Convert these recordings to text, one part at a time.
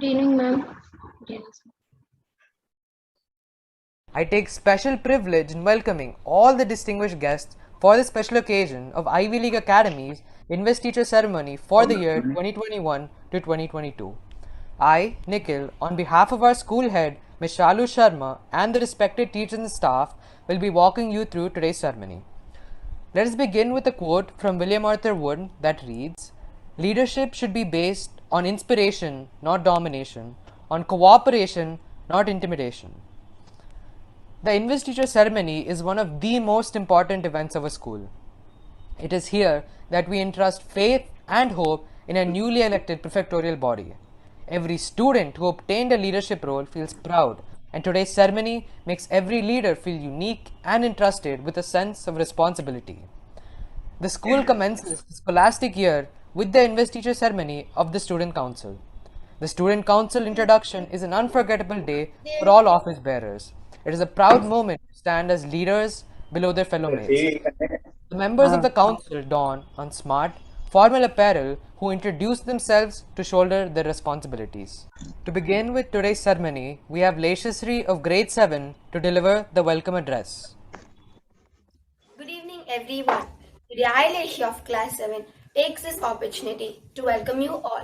Good evening, ma'am. Yes. I take special privilege in welcoming all the distinguished guests for the special occasion of Ivy League Academy's Invest Ceremony for the year 2021 to 2022. I, Nikhil, on behalf of our school head, Ms. Shalu Sharma, and the respected teachers and staff, will be walking you through today's ceremony. Let us begin with a quote from William Arthur Wood that reads, "Leadership should be based on inspiration, not domination, on cooperation, not intimidation." The investiture ceremony is one of the most important events of a school. It is here that we entrust faith and hope in a newly elected prefectorial body. Every student who obtained a leadership role feels proud, and today's ceremony makes every leader feel unique and entrusted with a sense of responsibility. The school commences the scholastic year with the investiture ceremony of the Student Council. The Student Council introduction is an unforgettable day for all office bearers. It is a proud moment to stand as leaders below their fellow mates. The members of the council don on smart, formal apparel who introduce themselves to shoulder their responsibilities. To begin with today's ceremony, we have Leshasri of grade 7 to deliver the welcome address. Good evening, everyone. Today, Aileshi of Class 7 takes this opportunity to welcome you all.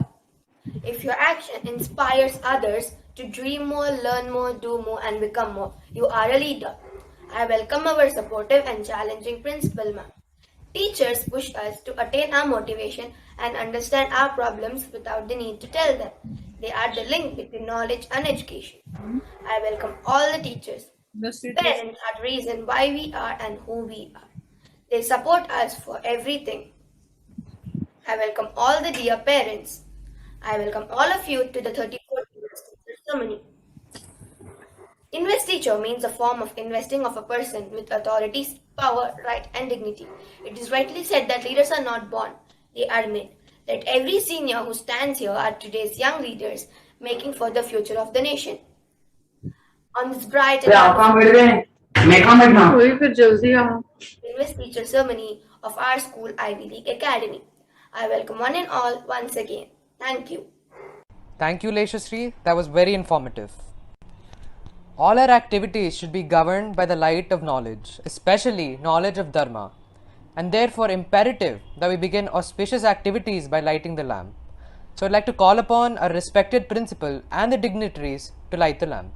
If your action inspires others to dream more, learn more, do more, and become more, you are a leader. I welcome our supportive and challenging principal, ma'am. Teachers push us to attain our motivation and understand our problems without the need to tell them. They are the link between knowledge and education. I welcome all the teachers. Parents are the reason why we are and who we are. They support us for everything. I welcome all the dear parents. I welcome all of you to the 34th Investiture ceremony. Investiture means a form of investing of a person with authority, power, right, and dignity. It is rightly said that leaders are not born, they are made. Let every senior who stands here are today's young leaders making for the future of the nation. On this bright and वही फिर जल्दी आओ investiture ceremony of our school Ivy League Academy. I welcome one and all once again. Thank you. Thank you, Leshasri. That was very informative. All our activities should be governed by the light of knowledge, especially knowledge of Dharma, and therefore imperative that we begin auspicious activities by lighting the lamp. So I'd like to call upon our respected principal and the dignitaries to light the lamp.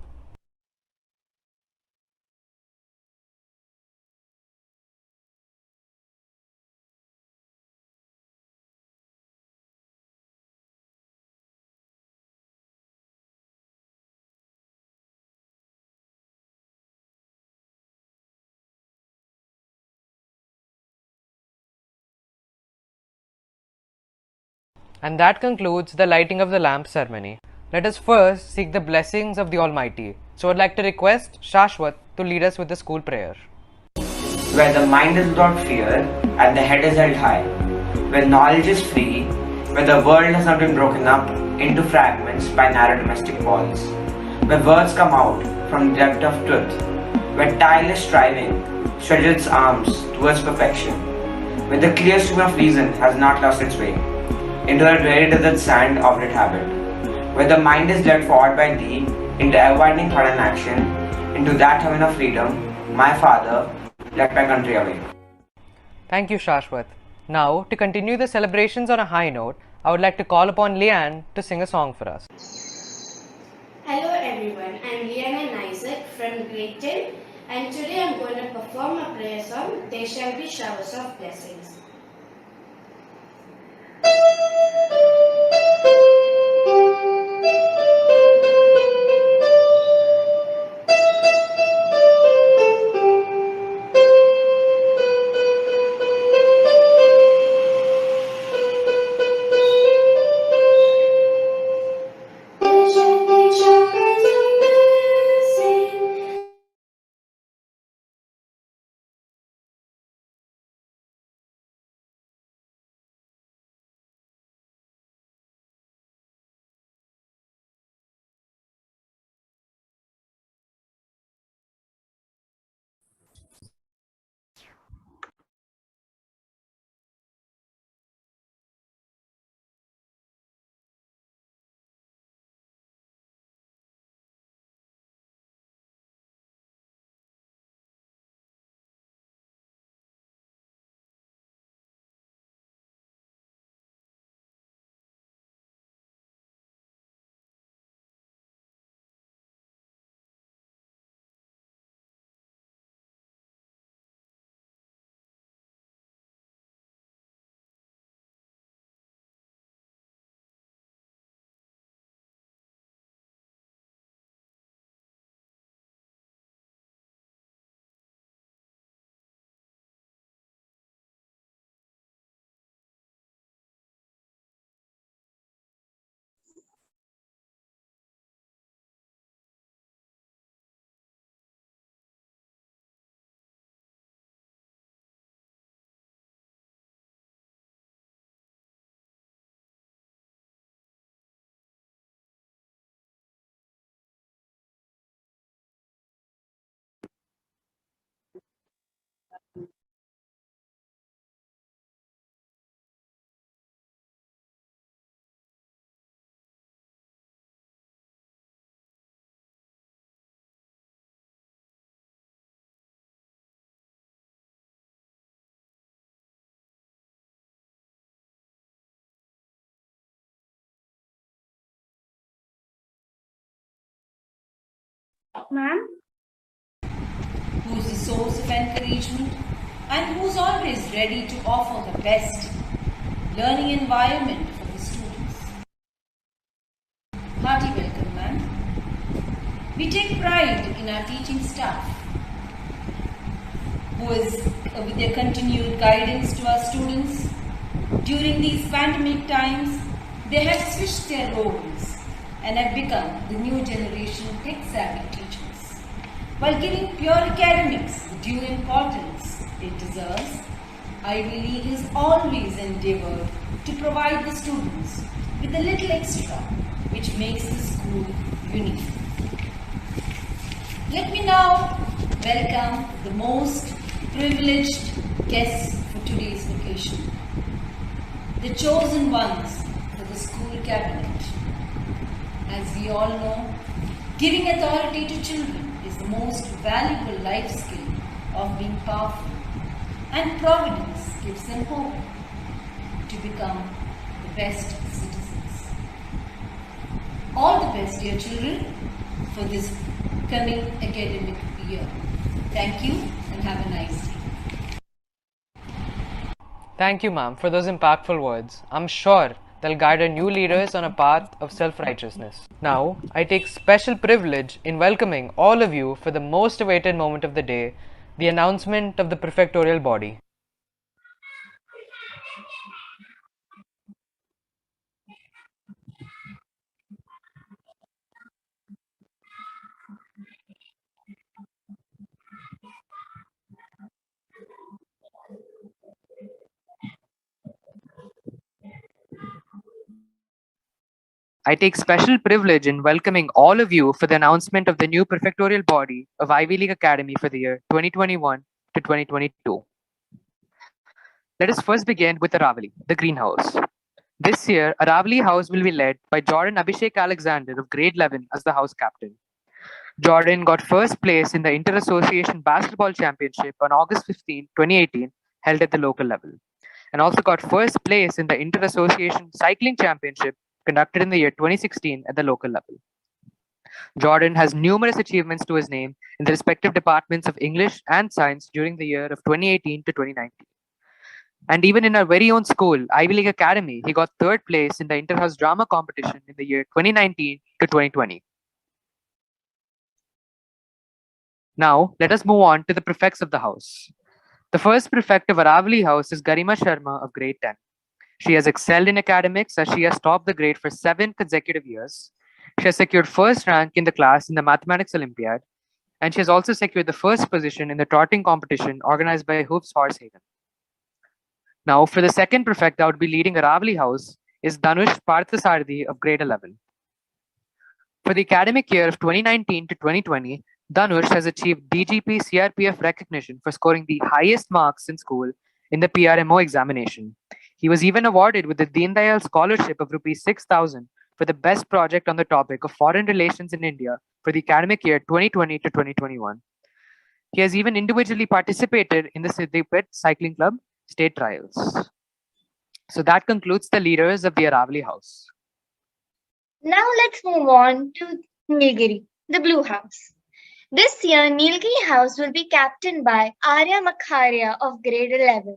And that concludes the lighting of the lamp ceremony. Let us first seek the blessings of the Almighty. So I'd like to request Shashwat to lead us with the school prayer. Where the mind is without fear and the head is held high, where knowledge is free, where the world has not been broken up into fragments by narrow domestic walls, where words come out from the depth of truth, where tireless striving stretches its arms towards perfection, where the clear stream of reason has not lost its way, into that very desert sand of its habit, where the mind is led forward by thee into ever-widening thought and action, into that heaven of freedom, my Father, let my country away. Thank you, Shashwat. Now, to continue the celebrations on a high note, I would like to call upon Leanne to sing a song for us. Hello everyone, I'm Leanne Isaac from grade 10 and today I'm going to perform a prayer song, There Shall Be Showers of Blessings. Ma'am? Who's the source of encouragement, and who's always ready to offer the best learning environment for the students. Hearty welcome, ma'am. We take pride in our teaching staff, who is with their continued guidance to our students. During these pandemic times, they have switched their roles and have become the new generation tech-savvy teachers. While giving pure academics the due importance it deserves, Ivy League has always endeavored to provide the students with a little extra which makes the school unique. Let me now welcome the most privileged guests for today's occasion, the chosen ones for the school cabinet. As we all know, giving authority to children is the most valuable life skill of being powerful, and Providence gives them hope to become the best citizens. All the best, dear children, for this coming academic year. Thank you and have a nice day. Thank you, ma'am, for those impactful words. I'm sure they'll guide our new leaders on a path of self-righteousness. Now, I take special privilege in welcoming all of you for the most awaited moment of the day, the announcement of the prefectorial body. I take special privilege in welcoming all of you for the announcement of the new prefectorial body of Ivy League Academy for the year 2021 to 2022. Let us first begin with Aravali, the greenhouse. This year, Aravali House will be led by Jordan Abhishek Alexander of grade 11 as the house captain. Jordan got first place in the Inter-Association Basketball Championship on August 15, 2018, held at the local level, and also got first place in the Inter-Association Cycling Championship conducted in the year 2016 at the local level. Jordan has numerous achievements to his name in the respective departments of English and Science during the year of 2018 to 2019. And even in our very own school, Ivy League Academy, he got third place in the Interhouse Drama Competition in the year 2019 to 2020. Now, let us move on to the prefects of the house. The first prefect of Aravali House is Garima Sharma of grade 10. She has excelled in academics as she has topped the grade for 7 consecutive years. She has secured first rank in the class in the Mathematics Olympiad, and she has also secured the first position in the trotting competition organized by Hoops Horsehaven. Now, for the second prefect that would be leading Aravali House is Dhanush Parthasarthi of grade 11. For the academic year of 2019 to 2020, Dhanush has achieved DGP CRPF recognition for scoring the highest marks in school in the PRMO examination. He was even awarded with the Deen Dayal Scholarship of Rs 6,000 for the best project on the topic of foreign relations in India for the academic year 2020 to 2021. He has even individually participated in the Siddipet Cycling Club state trials. So that concludes the leaders of the Aravali House. Now let's move on to Nilgiri, the Blue House. This year, Nilgiri House will be captained by Arya Makharia of grade 11.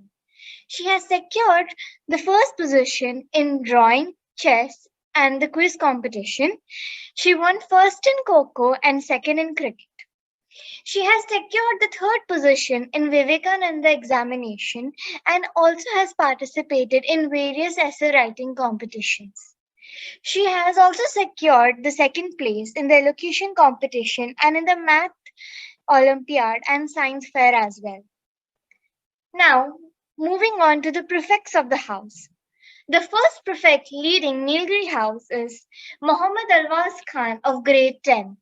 She has secured the first position in drawing, chess, and the quiz competition. She won first in Kho-Kho and second in cricket. She has secured the third position in Vivekananda examination and also has participated in various essay writing competitions. She has also secured the second place in the elocution competition and in the math Olympiad and science fair as well. Now, moving on to the prefects of the house. The first prefect leading Nilgiri House is Mohammad Alwaz Khan of grade 10.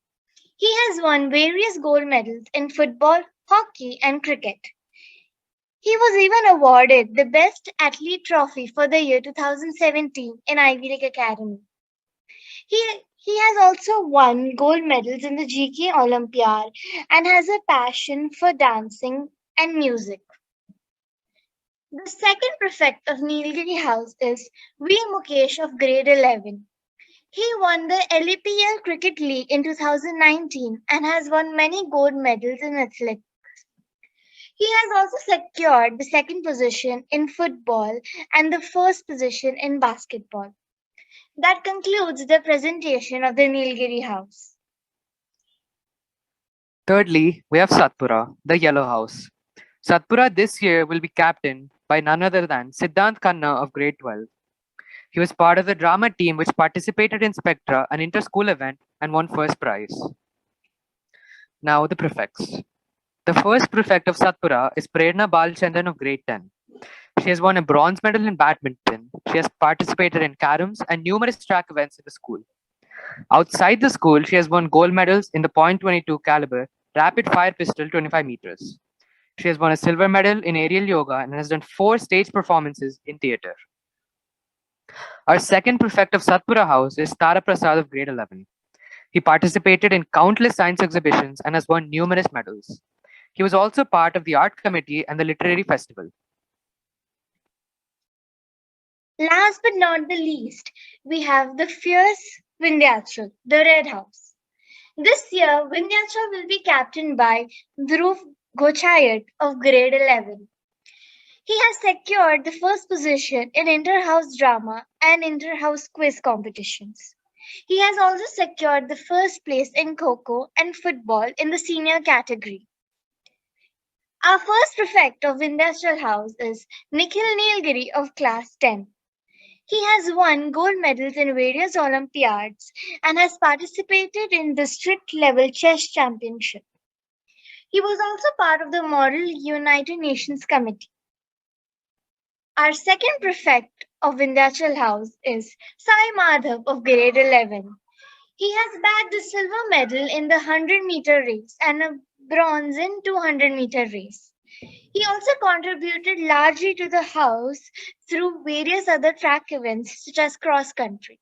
He has won various gold medals in football, hockey, and cricket. He was even awarded the Best Athlete Trophy for the year 2017 in Ivy League Academy. He has also won gold medals in the GK Olympiad and has a passion for dancing and music. The second prefect of Nilgiri House is V. Mukesh of grade 11. He won the LEPL Cricket League in 2019 and has won many gold medals in athletics. He has also secured the second position in football and the first position in basketball. That concludes the presentation of the Nilgiri House. Thirdly, we have Satpura, the Yellow House. Satpura this year will be captained by none other than Siddhant Khanna of grade 12. He was part of the drama team which participated in Spectra, an inter-school event, and won first prize. Now the prefects. The first prefect of Satpura is Prerna Balchandran of grade 10. She has won a bronze medal in badminton. She has participated in caroms and numerous track events in the school. Outside the school, she has won gold medals in the .22 caliber rapid fire pistol 25 meters. She has won a silver medal in aerial yoga and has done 4 stage performances in theatre. Our second prefect of Satpura House is Tara Prasad of grade 11. He participated in countless science exhibitions and has won numerous medals. He was also part of the art committee and the literary festival. Last but not the least, we have the fierce Vindhyachal, the Red House. This year, Vindhyachal will be captained by Dhruv Gochayat of grade 11. He has secured the first position in inter-house drama and inter-house quiz competitions. He has also secured the first place in Kho-Kho and football in the senior category. Our first prefect of Vindhyachal House is Nikhil Nilgiri of class 10. He has won gold medals in various Olympiads and has participated in district level chess championship. He was also part of the Model United Nations Committee. Our second prefect of Vindhyachal House is Sai Madhav of grade 11. He has bagged a silver medal in the 100-meter race and a bronze in 200-meter race. He also contributed largely to the house through various other track events such as cross country.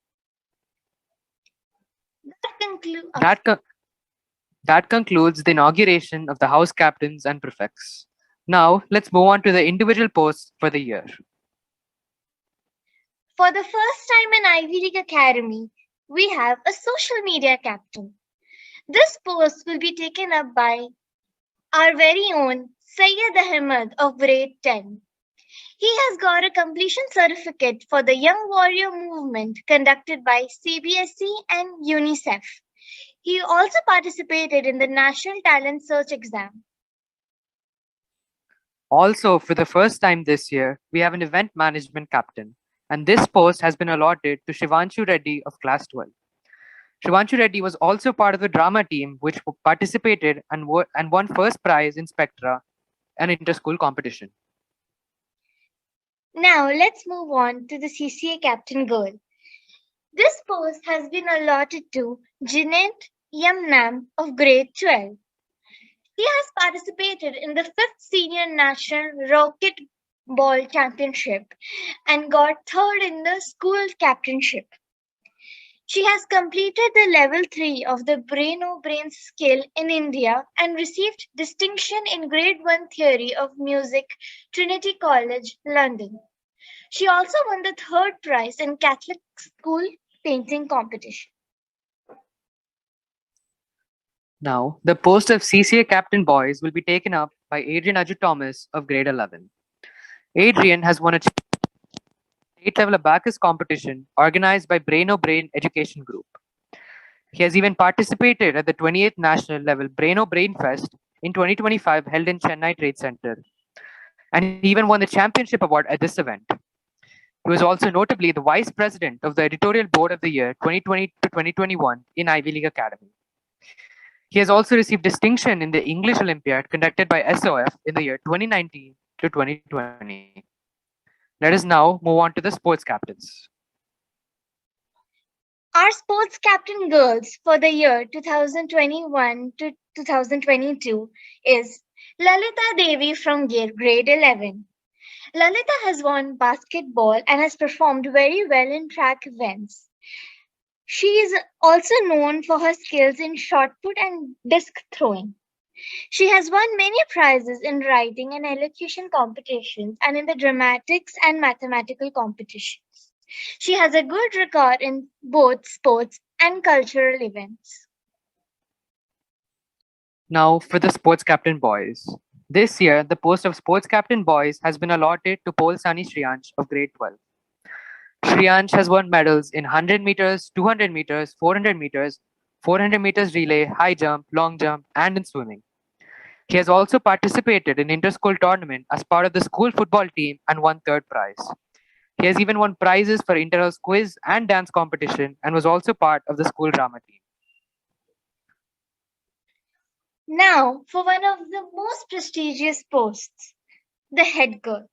That concludes the inauguration of the house captains and prefects. Now, let's move on to the individual posts for the year. For the first time in Ivy League Academy, we have a social media captain. This post will be taken up by our very own Syed Ahmed of grade 10. He has got a completion certificate for the Young Warrior movement conducted by CBSE and UNICEF. He also participated in the National Talent Search exam. Also, for the first time this year, we have an event management captain, and this post has been allotted to Shivanshu Reddy of class 12. Shivanshu Reddy was also part of the drama team which participated and won first prize in Spectra, an inter-school competition. Now let's move on to the CCA captain girl. This post has been allotted to Jeanette Yamnam of grade 12. He has participated in the 5th Senior National Rocket Ball Championship and got 3rd in the school captainship. She has completed the level 3 of the Brain-O-Brain skill in India and received distinction in grade 1 theory of music, Trinity College, London. She also won the 3rd prize in Catholic school painting competition. Now, the post of CCA captain boys will be taken up by Adrian Aju Thomas of grade 11. Adrian has won a state-level abacus competition organized by Brain-O-Brain Education Group. He has even participated at the 28th National Level Brain-O-Brain Fest in 2025 held in Chennai Trade Center, and he even won the championship award at this event. He was also notably the vice president of the editorial board of the year 2020 to 2021 in Ivy League Academy. He has also received distinction in the English Olympiad conducted by SOF in the year 2019 to 2020. Let us now move on to the sports captains. Our sports captain girls for the year 2021 to 2022 is Lalita Devi from grade 11. Lalita has won basketball and has performed very well in track events. She is also known for her skills in shot put and disc throwing. She has won many prizes in writing and elocution competitions and in the dramatics and mathematical competitions. She has a good record in both sports and cultural events. Now for the sports captain boys. This year, the post of sports captain boys has been allotted to Pol Sani Shriyansh of grade 12. Shriyansh has won medals in 100 meters, 200 meters, 400 meters, 400 meters relay, high jump, long jump, and in swimming. He has also participated in inter-school tournament as part of the school football team and won third prize. He has even won prizes for inter-house quiz and dance competition and was also part of the school drama team. Now, for one of the most prestigious posts, the head girl.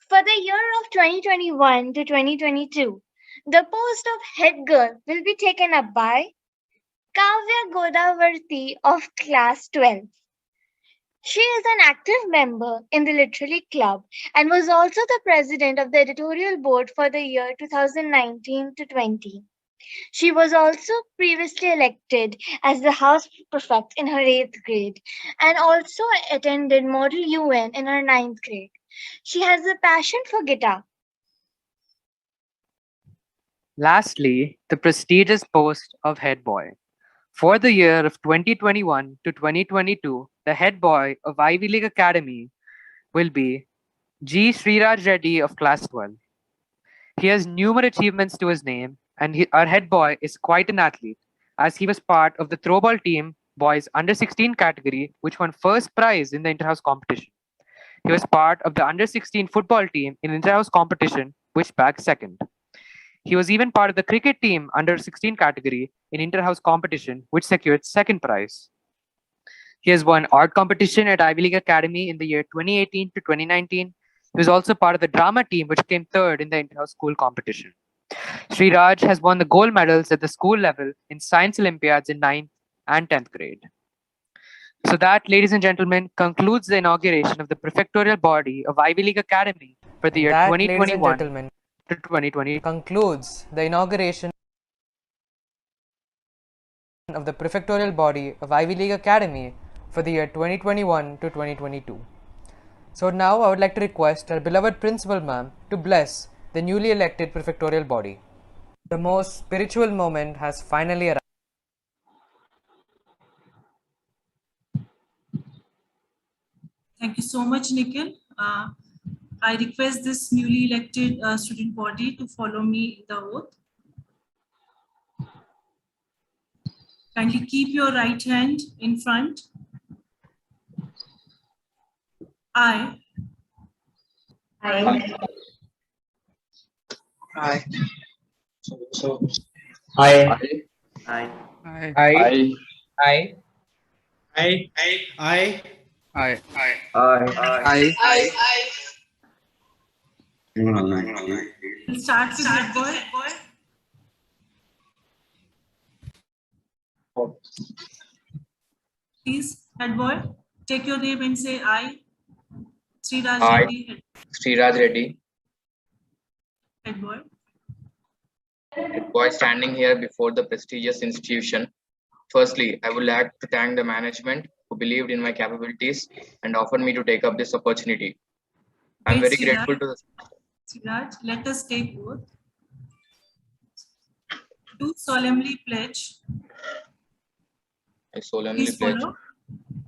For the year of 2021 to 2022, the post of head girl will be taken up by Kavya Godavarti of class 12. She is an active member in the Literary Club and was also the president of the editorial board for the year 2019 to 20. She was also previously elected as the house prefect in her 8th grade and also attended Model UN in her 9th grade. She has a passion for guitar. Lastly, the prestigious post of head boy. For the year of 2021 to 2022, the head boy of Ivy League Academy will be G. Sriraj Reddy of class 12. He has numerous achievements to his name, and our head boy is quite an athlete, as he was part of the throwball team boys under 16 category, which won first prize in the inter-house competition. He was part of the under 16 football team in inter-house competition, which bagged second. He was even part of the cricket team under 16 category in inter-house competition, which secured second prize. He has won art competition at Ivy League Academy in the year 2018 to 2019. He was also part of the drama team, which came third in the inter-house school competition. Sriraj has won the gold medals at the school level in science Olympiads in 9th and 10th grade. So that, ladies and gentlemen, concludes the inauguration of the prefectorial body of Ivy League Academy for the year 2021 to 2020. Concludes the inauguration of the prefectorial body of Ivy League Academy for the year 2021 to 2022. So now I would like to request our beloved principal ma'am to bless the newly elected prefectorial body. The most spiritual moment has finally arrived. Thank you so much, Nikhil. I request this newly elected student body to follow me in the oath. Kindly keep your right hand in front. I. I. We'll start with head boy. Please, head boy, take your name and say I. Sriraj Reddy. Sriraj Reddy. Head boy. Head boy standing here before the prestigious institution. Firstly, I would like to thank the management who believed in my capabilities and offered me to take up this opportunity. I'm very grateful to the Sriraj, let us take oath. Do solemnly pledge. I solemnly pledge. Follow.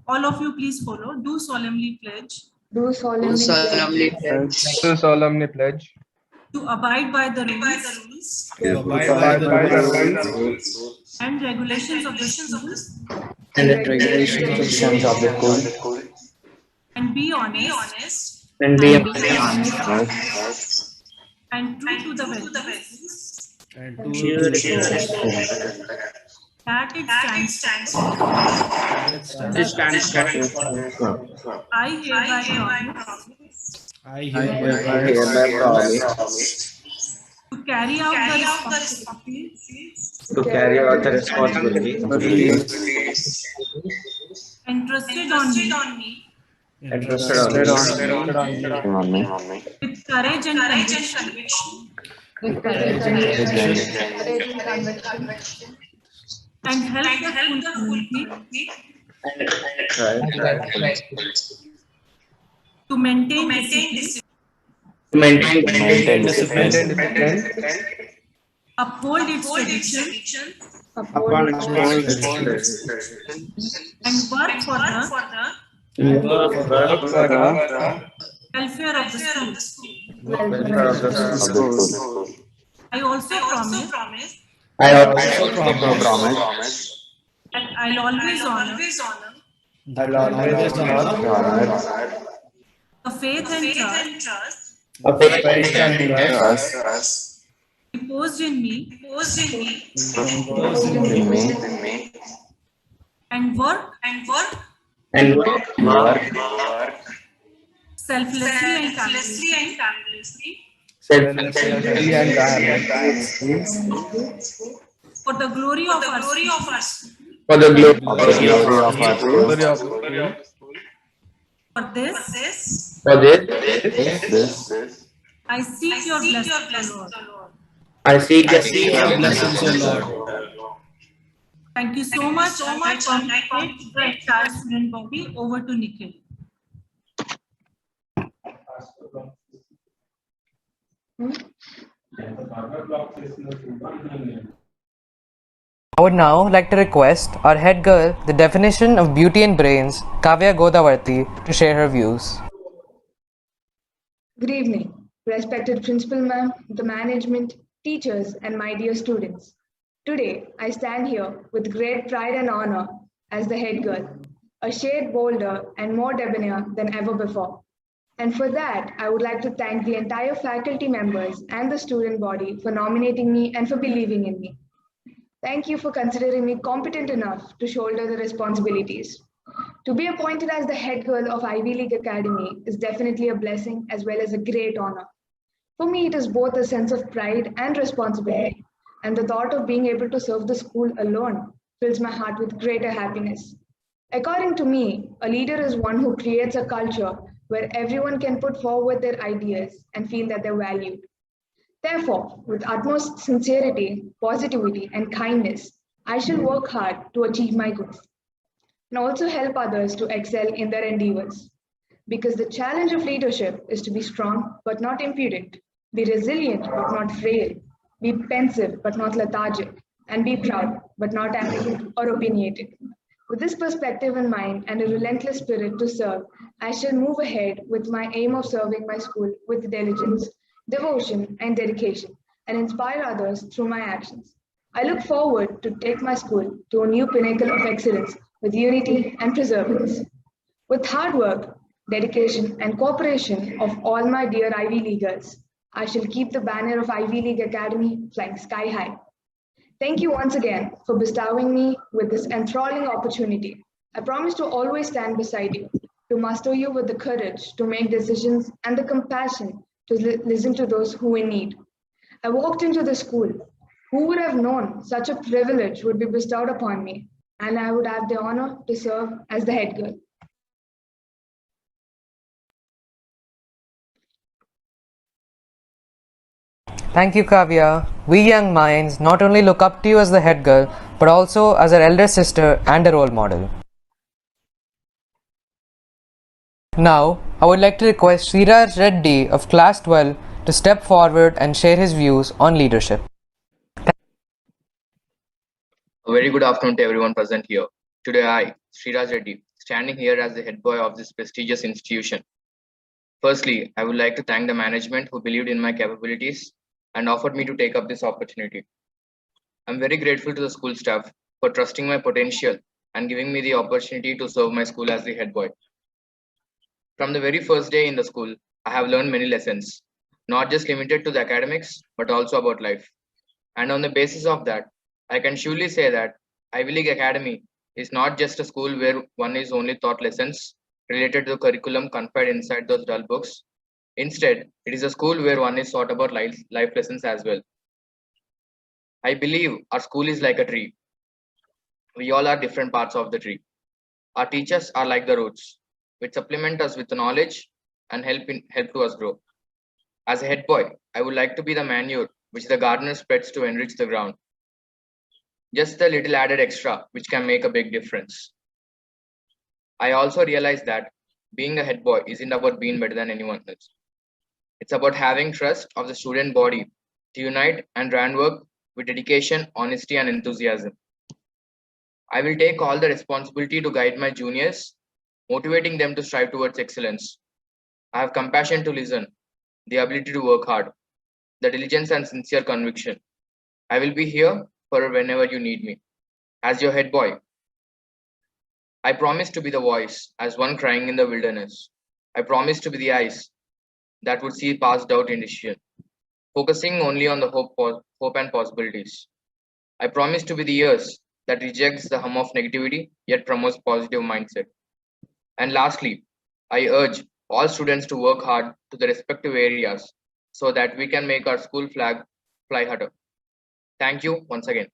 All of you, please follow. Do solemnly pledge. Do solemnly pledge. Do solemnly pledge. To abide by the rules. To abide by the rules. And regulations of the school. And regulations of the school. And be honest. And be honest. And true to the values. And true to the that it stands for. I hereby promise. To carry out the responsibilities entrusted on me Interested on me. with courage and conviction, and help the school community to maintain discipline, maintain Discipline. uphold its tradition, and work for the welfare of the school. Of the school. I also promise Promise that I'll always honor honor, the faith and trust trust reposed in me in me, and work work selflessly and tirelessly for the glory of our school. of the glory of our school. For this, This I seek your blessing, Lord. Thank you so much. I congratulate the entire student body. Over to Nikhil. I would now like to request our head girl, the definition of beauty and brains, Kavya Godavarti, to share her views. Good evening, respected principal ma'am, the management, teachers, and my dear students. Today, I stand here with great pride and honor as the head girl, a shade bolder and more debonair than ever before. And for that, I would like to thank the entire faculty members and the student body for nominating me and for believing in me. Thank you for considering me competent enough to shoulder the responsibilities. To be appointed as the head girl of Ivy League Academy is definitely a blessing as well as a great honor. For me, it is both a sense of pride and responsibility, and the thought of being able to serve the school alone fills my heart with greater happiness. According to me, a leader is one who creates a culture where everyone can put forward their ideas and feel that they're valued. Therefore, with utmost sincerity, positivity, and kindness, I shall work hard to achieve my goals and also help others to excel in their endeavors. Because the challenge of leadership is to be strong but not impudent, be resilient but not frail, be pensive but not lethargic, and be proud but not arrogant or opinionated. With this perspective in mind and a relentless spirit to serve, I shall move ahead with my aim of serving my school with diligence, devotion, and dedication, and inspire others through my actions. I look forward to take my school to a new pinnacle of excellence with unity and perseverance. With hard work, dedication, and cooperation of all my dear Ivy Leaguers, I shall keep the banner of Ivy League Academy flying sky high. Thank you once again for bestowing me with this enthralling opportunity. I promise to always stand beside you, to muster you with the courage to make decisions and the compassion to listen to those who in need. I walked into the school. Who would have known such a privilege would be bestowed upon me, and I would have the honor to serve as the head girl. Thank you, Kavya. We young minds not only look up to you as the head girl, but also as our elder sister and a role model. Now, I would like to request Sriraj Reddy of Class 12 to step forward and share his views on leadership. A very good afternoon to everyone present here. Today I, Sriraj Reddy, standing here as the head boy of this prestigious institution. Firstly, I would like to thank the management who believed in my capabilities and offered me to take up this opportunity. I'm very grateful to the school staff for trusting my potential and giving me the opportunity to serve my school as the head boy. From the very first day in the school, I have learned many lessons, not just limited to the academics, but also about life. And on the basis of that, I can surely say that Ivy League Academy is not just a school where one is only taught lessons related to the curriculum confined inside those dull books. Instead, it is a school where one is taught about life lessons as well. I believe our school is like a tree. We all are different parts of the tree. Our teachers are like the roots. which supplement us with knowledge and help to us grow. As a head boy, I would like to be the manure which the gardener spreads to enrich the ground. Just a little added extra, which can make a big difference. I also realize that being a head boy isn't about being better than anyone else. It's about having trust of the student body to unite and run work with dedication, honesty, and enthusiasm. I will take all the responsibility to guide my juniors, motivating them to strive towards excellence. I have compassion to listen, the ability to work hard, the diligence and sincere conviction. I will be here for whenever you need me. As your head boy, I promise to be the voice as one crying in the wilderness. I promise to be the eyes that would see past doubt and decision, focusing only on the hope and possibilities. I promise to be the ears that rejects the hum of negativity yet promotes positive mindset. And lastly, I urge all students to work hard to the respective areas so that we can make our school flag fly higher. Thank you once again.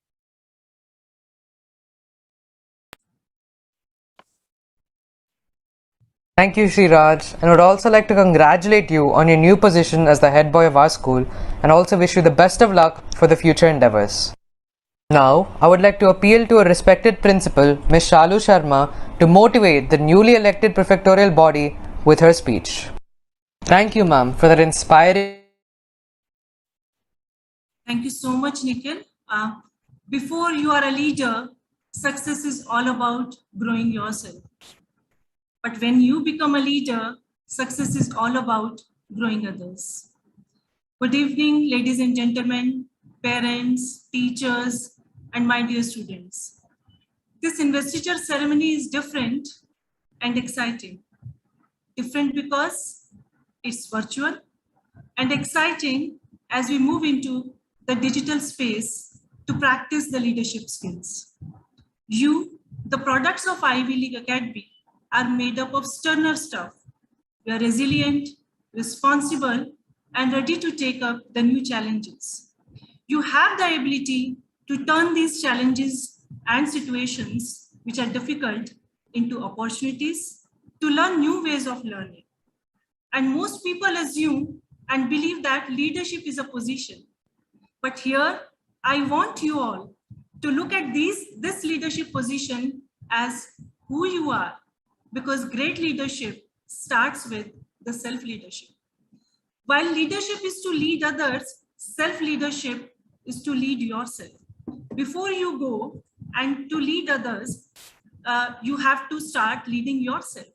Thank you, Sriraj, and would also like to congratulate you on your new position as the head boy of our school and also wish you the best of luck for the future endeavors. Now, I would like to appeal to a respected principal, Ms. Shalu Sharma, to motivate the newly elected prefectorial body with her speech. Thank you, ma'am, for that inspiring. Thank you so much, Nikhil. Before you are a leader, success is all about growing yourself. But when you become a leader, success is all about growing others. Good evening, ladies and gentlemen, parents, teachers, and my dear students. This investiture ceremony is different and exciting. Different because it's virtual, and exciting as we move into the digital space to practice the leadership skills. You, the products of Ivy League Academy, are made up of sterner stuff. We are resilient, responsible, and ready to take up the new challenges. You have the ability to turn these challenges and situations which are difficult into opportunities to learn new ways of learning. And most people assume and believe that leadership is a position. But here, I want you all to look at this leadership position as who you are, because great leadership starts with the self-leadership. While leadership is to lead others, self-leadership is to lead yourself. Before you go and to lead others, you have to start leading yourself.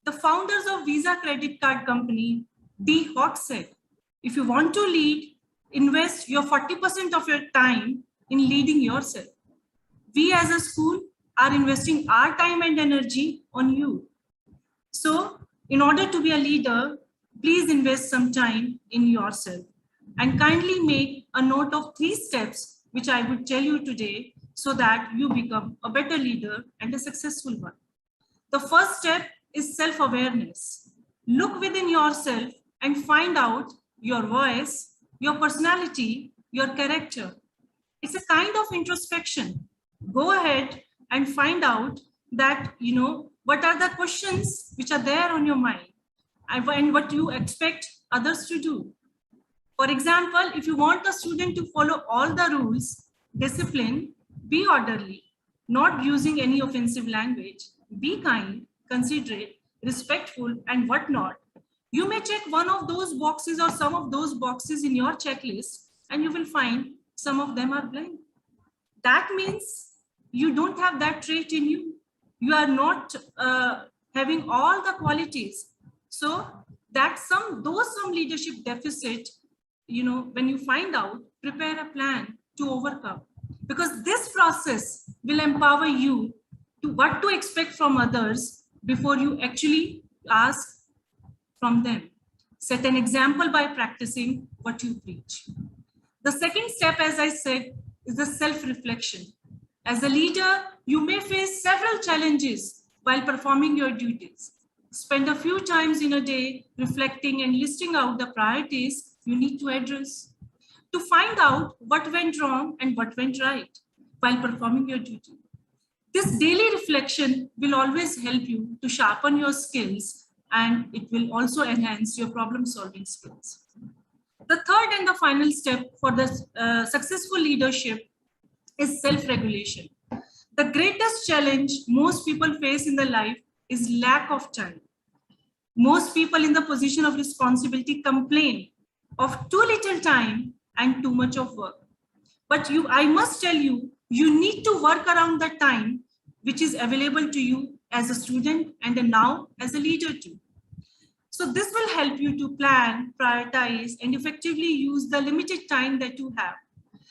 The founders of Visa Credit Card Company, Dee Hock, said, if you want to lead, invest your 40% of your time in leading yourself. We as a school are investing our time and energy on you. So in order to be a leader, please invest some time in yourself and kindly make a note of 3 steps which I would tell you today so that you become a better leader and a successful one. The first step is self-awareness. Look within yourself and find out your voice, your personality, your character. It's a kind of introspection. Go ahead and find out that, what are the questions which are there on your mind and what you expect others to do. For example, if you want a student to follow all the rules, discipline, be orderly, not using any offensive language, be kind, considerate, respectful, and whatnot, you may check one of those boxes or some of those boxes in your checklist, and you will find some of them are blank. That means you don't have that trait in you. You are not having all the qualities. So that's some leadership deficit, when you find out, prepare a plan to overcome. Because this process will empower you to what to expect from others before you actually ask from them. Set an example by practicing what you preach. The second step, as I said, is the self-reflection. As a leader, you may face several challenges while performing your duties. Spend a few times in a day reflecting and listing out the priorities you need to address to find out what went wrong and what went right while performing your duty. This daily reflection will always help you to sharpen your skills, and it will also enhance your problem solving skills. The third and the final step for the successful leadership is self-regulation. The greatest challenge most people face in their life is lack of time. Most people in the position of responsibility complain of too little time and too much of work. But I must tell you, you need to work around the time which is available to you as a student and now as a leader too. So this will help you to plan, prioritize, and effectively use the limited time that you have.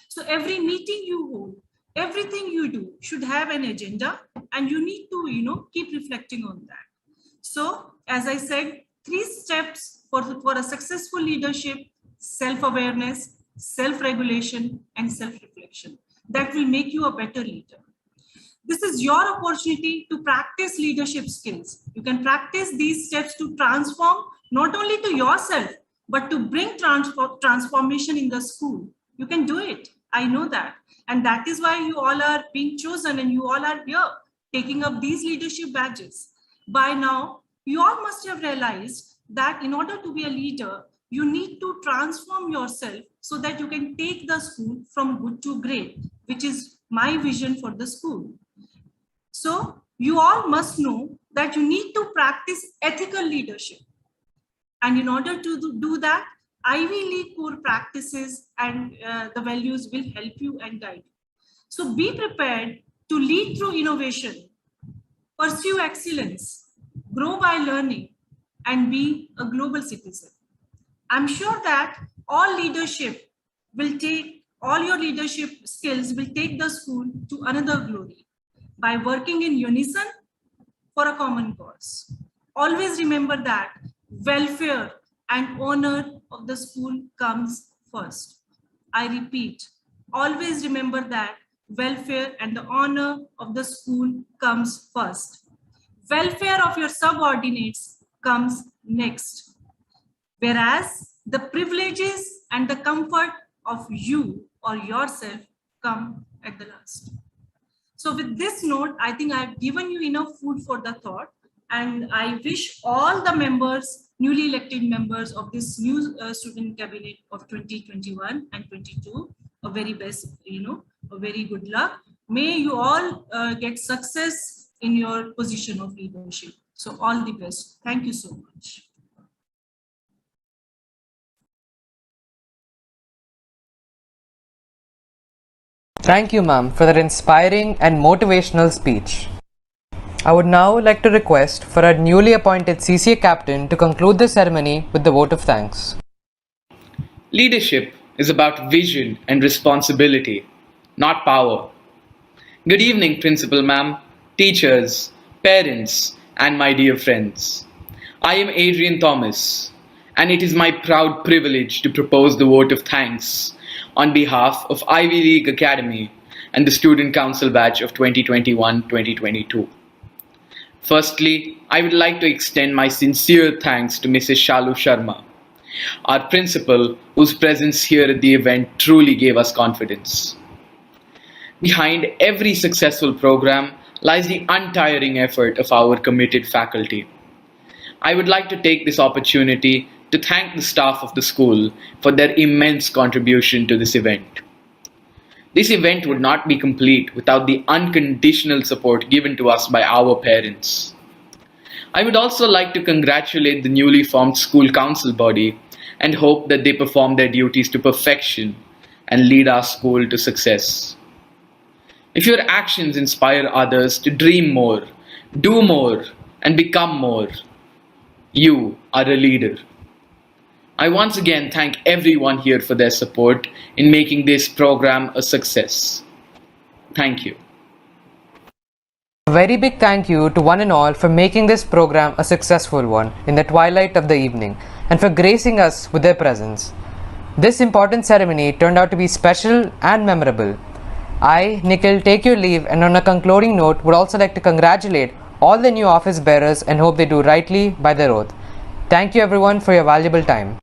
So every meeting you hold, everything you do should have an agenda, and you need to, keep reflecting on that. So as I said, 3 steps for a successful leadership: self-awareness, self-regulation, and self-reflection. That will make you a better leader. This is your opportunity to practice leadership skills. You can practice these steps to transform not only to yourself, but to bring transformation in the school. You can do it. I know that. And that is why you all are being chosen and you all are here taking up these leadership badges. By now, you all must have realized that in order to be a leader, you need to transform yourself so that you can take the school from good to great, which is my vision for the school. So you all must know that you need to practice ethical leadership. And in order to do that, Ivy League core practices and the values will help you and guide you. So be prepared to lead through innovation, pursue excellence, grow by learning, and be a global citizen. I'm sure that all your leadership skills will take the school to another glory by working in unison for a common cause. Always remember that welfare and honor of the school comes first. I repeat, always remember that welfare and the honor of the school comes first. Welfare of your subordinates comes next, whereas the privileges and the comfort of you or yourself come at the last. So with this note, I think I've given you enough food for the thought, and I wish all the members, newly elected members of this new student cabinet of 2021 and 22, a very best, a very good luck. May you all get success in your position of leadership. So all the best. Thank you so much. Thank you, ma'am, for that inspiring and motivational speech. I would now like to request for our newly appointed CCA captain to conclude the ceremony with the vote of thanks. Leadership is about vision and responsibility, not power. Good evening, Principal Ma'am, teachers, parents, and my dear friends. I am Adrian Thomas, and it is my proud privilege to propose the vote of thanks on behalf of Ivy League Academy and the Student Council batch of 2021-2022. Firstly, I would like to extend my sincere thanks to Mrs. Shalu Sharma, our principal, whose presence here at the event truly gave us confidence. Behind every successful program lies the untiring effort of our committed faculty. I would like to take this opportunity to thank the staff of the school for their immense contribution to this event. This event would not be complete without the unconditional support given to us by our parents. I would also like to congratulate the newly formed school council body and hope that they perform their duties to perfection and lead our school to success. If your actions inspire others to dream more, do more, and become more, you are a leader. I once again thank everyone here for their support in making this program a success. Thank you. A very big thank you to one and all for making this program a successful one in the twilight of the evening and for gracing us with their presence. This important ceremony turned out to be special and memorable. I, Nikhil, take your leave and on a concluding note would also like to congratulate all the new office bearers and hope they do rightly by their oath. Thank you everyone for your valuable time.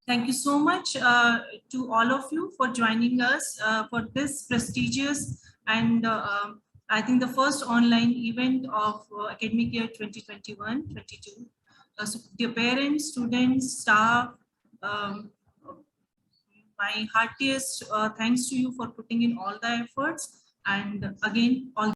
Thank you so much to all of you for joining us for this prestigious and I think the first online event of academic year 2021-22. So dear parents, students, staff, my heartiest thanks to you for putting in all the efforts, and again all